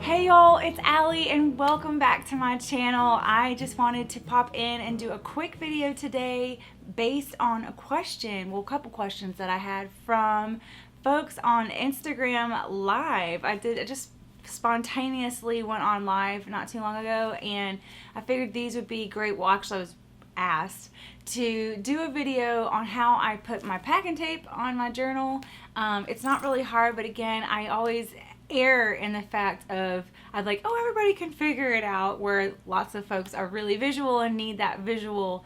Hey y'all, it's Allie and welcome back to my channel. I just wanted to pop in and do a quick video today based on a question, well, a couple questions that I had from folks on Instagram Live. I just spontaneously went on live not too long ago, and I figured these would be great. Well, actually I was asked to do a video on how I put my packing tape on my journal. It's not really hard, but again, I always err in the fact of I'd like, oh, everybody can figure it out, where lots of folks are really visual and need that visual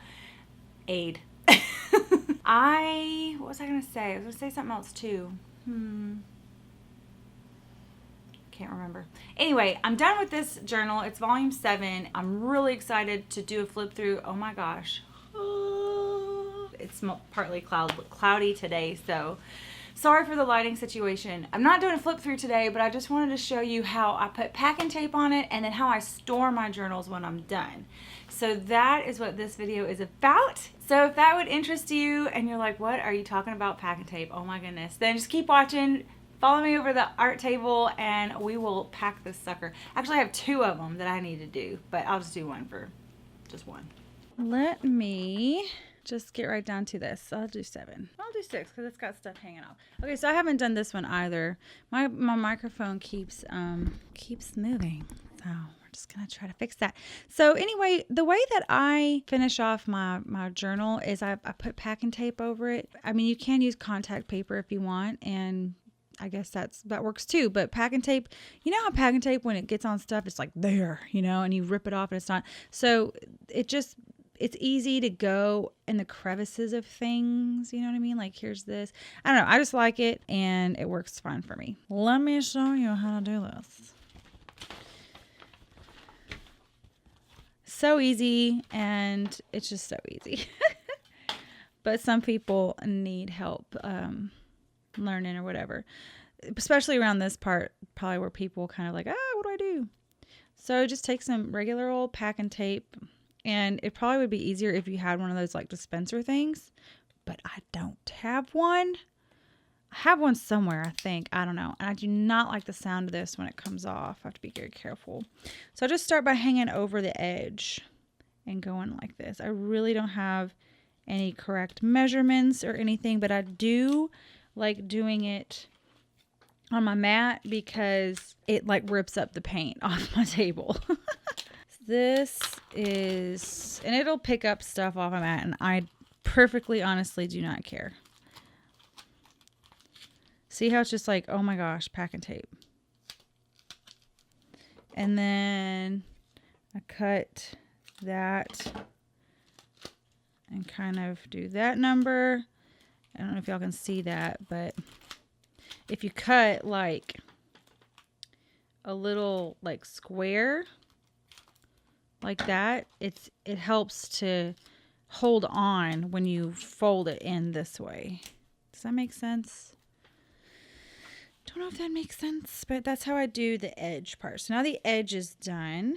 aid. What was I gonna say? I was gonna say something else too. Can't remember. Anyway, I'm done with this journal. It's volume 7. I'm really excited to do a flip through. Oh my gosh. It's partly cloudy today, so sorry for the lighting situation. I'm not doing a flip through today, but I just wanted to show you how I put packing tape on it and then how I store my journals when I'm done. So that is what this video is about. So if that would interest you and you're like, what are you talking about, packing tape? Oh my goodness. Then just keep watching. Follow me over the art table and we will pack this sucker. Actually, I have 2 of them that I need to do, but I'll just do one for just one. Let me just get right down to this. I'll do 7. I'll do 6 because it's got stuff hanging off. Okay, so I haven't done this one either. My microphone keeps moving, so we're just gonna try to fix that. So anyway, the way that I finish off my journal is I put packing tape over it. I mean, you can use contact paper if you want, and I guess that works too. But packing tape, you know how packing tape, when it gets on stuff, it's like there, and you rip it off and it's not. So it's easy to go in the crevices of things. You know what I mean? Like here's this. I don't know. I just like it and it works fine for me. Let me show you how to do this. So easy, and it's just so easy. But some people need help learning or whatever, especially around this part, probably where people kind of like, what do I do? So just take some regular old packing tape, and it probably would be easier if you had one of those like dispenser things, but I don't have one. I have one somewhere, I think. I don't know. And I do not like the sound of this when it comes off. I have to be very careful. So I just start by hanging over the edge and going like this. I really don't have any correct measurements or anything, but I do like doing it on my mat because it like rips up the paint off my table. This is, and it'll pick up stuff off my mat, and I perfectly honestly do not care. See how it's just like, oh my gosh, packing tape. And then I cut that and kind of do that number. I don't know if y'all can see that, but if you cut like a little like square like that, it helps to hold on when you fold it in this way. Does that make sense? Don't know if that makes sense, but that's how I do the edge part. So now the edge is done,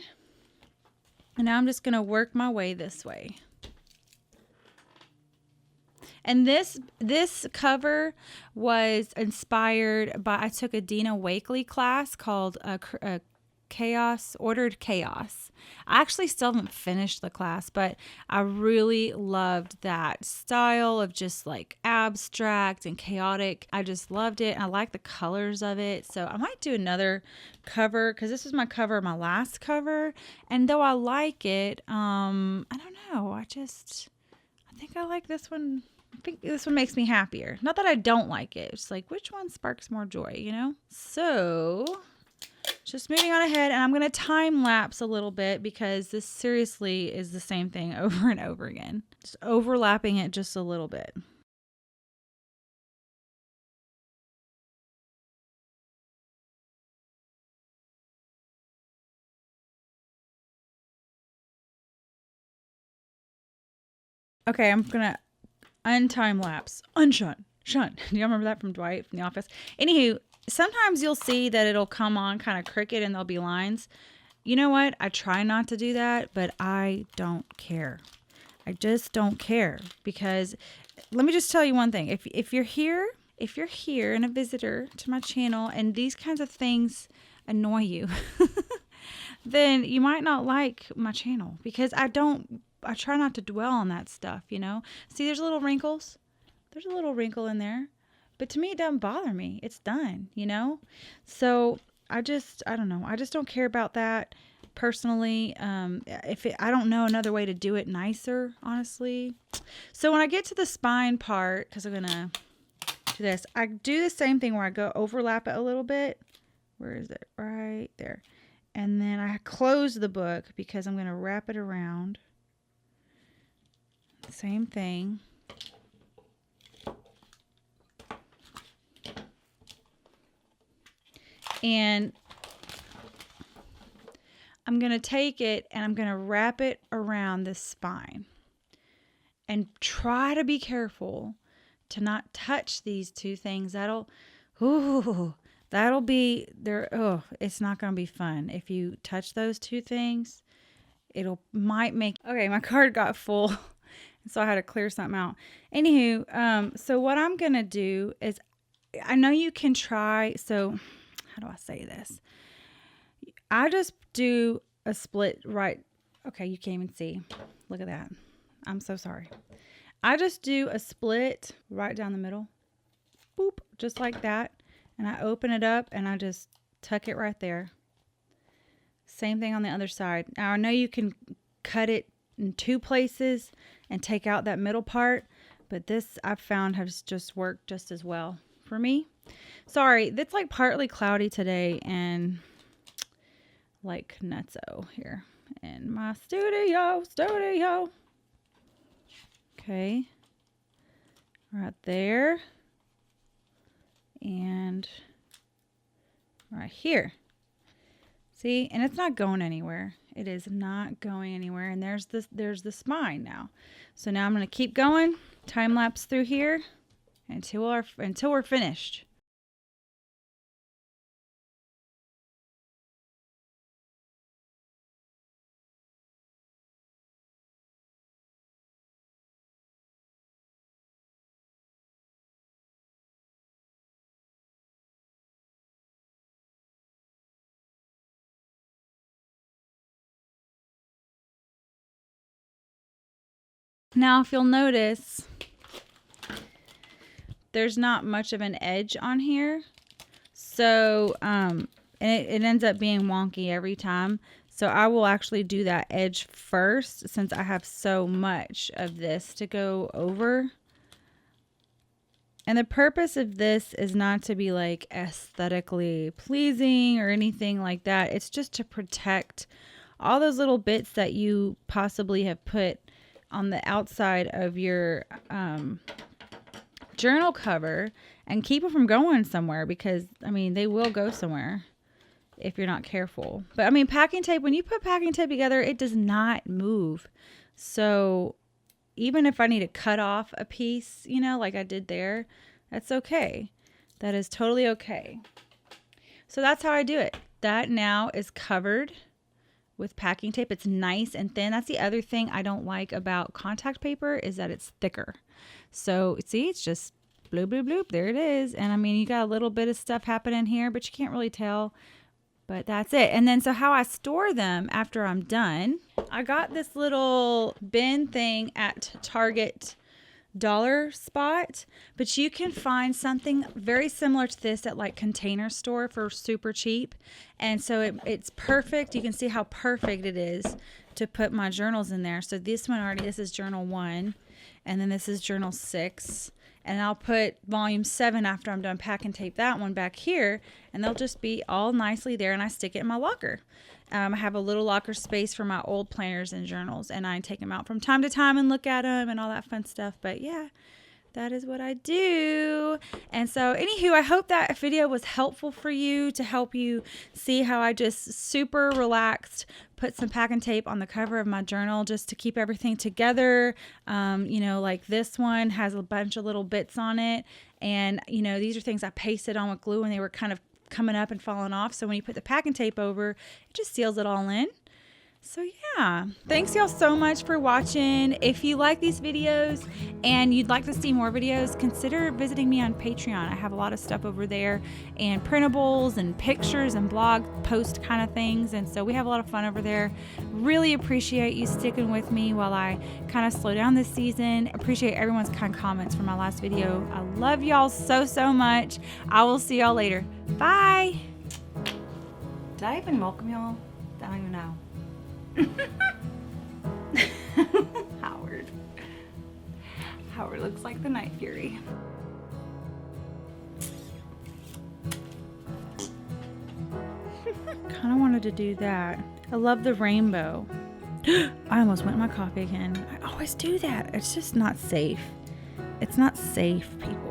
and now I'm just going to work my way this way. And this cover was inspired by, I took a Dina Wakley class called Ordered Chaos. I actually still haven't finished the class, but I really loved that style of just like abstract and chaotic. I just loved it. And I like the colors of it. So I might do another cover, because this was my cover, my last cover. And though I like it, I don't know. I think I like this one. I think this one makes me happier. Not that I don't like it. It's like, which one sparks more joy, So just moving on ahead, and I'm going to time lapse a little bit because this seriously is the same thing over and over again. Just overlapping it just a little bit. Okay, I'm going to untime lapse. Shun. Do y'all remember that from Dwight from The Office? Anywho, sometimes you'll see that it'll come on kind of crooked and there'll be lines. You know what? I try not to do that, but I don't care. I just don't care, because let me just tell you one thing. If you're here and a visitor to my channel and these kinds of things annoy you, then you might not like my channel, because I try not to dwell on that stuff, you know. See, there's little wrinkles. There's a little wrinkle in there, but to me, it doesn't bother me. It's done, you know. So I don't know. I just don't care about that personally. I don't know another way to do it nicer, honestly. So when I get to the spine part, because I'm gonna do this, I do the same thing where I go overlap it a little bit. Where is it? Right there. And then I close the book because I'm gonna wrap it around. Same thing. And I'm going to take it and I'm going to wrap it around the spine. And try to be careful to not touch these two things. That'll be there. Oh, it's not going to be fun. If you touch those two things, might make, okay, my card got full. So I had to clear something out. Anywho, so what I'm going to do is, I know you can try, so how do I say this? I just do a split right. Okay, you can't even see. Look at that. I'm so sorry. I just do a split right down the middle. Boop, just like that. And I open it up and I just tuck it right there. Same thing on the other side. Now I know you can cut it in two places and take out that middle part, but this I've found has just worked just as well for me. Sorry, it's like partly cloudy today and like nutso here in my studio. Okay, right there and right here. See, and it's not going anywhere. It is not going anywhere. And there's the spine now. So now I'm going to keep going, time lapse through here until we're finished. Now, if you'll notice, there's not much of an edge on here. So, and it ends up being wonky every time. So I will actually do that edge first since I have so much of this to go over. And the purpose of this is not to be like aesthetically pleasing or anything like that. It's just to protect all those little bits that you possibly have put on the outside of your journal cover and keep it from going somewhere, because I mean they will go somewhere if you're not careful. But I mean, packing tape, when you put packing tape together, it does not move. So even if I need to cut off a piece, you know, like I did there, that's okay. That is totally okay. So that's how I do it. That now is covered with packing tape. It's nice and thin. That's the other thing I don't like about contact paper, is that it's thicker. So see, it's just bloop, bloop, bloop. There it is. And I mean, you got a little bit of stuff happening here, but you can't really tell. But that's it. And then so how I store them after I'm done, I got this little bin thing at Target dollar spot, but you can find something very similar to this at like Container Store for super cheap. And so it's perfect. You can see how perfect it is to put my journals in there. So this is journal 1, and then this is journal 6. And I'll put volume 7 after I'm done pack and tape that one back here, and they'll just be all nicely there, and I stick it in my locker. I have a little locker space for my old planners and journals, and I take them out from time to time and look at them and all that fun stuff. But yeah, that is what I do. And so anywho, I hope that video was helpful for you, to help you see how I just super relaxed put some pack and tape on the cover of my journal just to keep everything together. You know, like this one has a bunch of little bits on it, and you know, these are things I pasted on with glue and they were kind of coming up and falling off. So when you put the pack and tape over, it just seals it all in. So yeah, thanks y'all so much for watching. If you like these videos and you'd like to see more videos, consider visiting me on Patreon. I have a lot of stuff over there, and printables and pictures and blog post kind of things. And so we have a lot of fun over there. Really appreciate you sticking with me while I kind of slow down this season. Appreciate everyone's kind comments from my last video. I love y'all so, so much. I will see y'all later. Bye. Did I even welcome y'all? I don't even know. Howard looks like the Night Fury. Kind of wanted to do that. I love the rainbow. I almost went in my coffee again. I always do that. It's just not safe. It's not safe, people.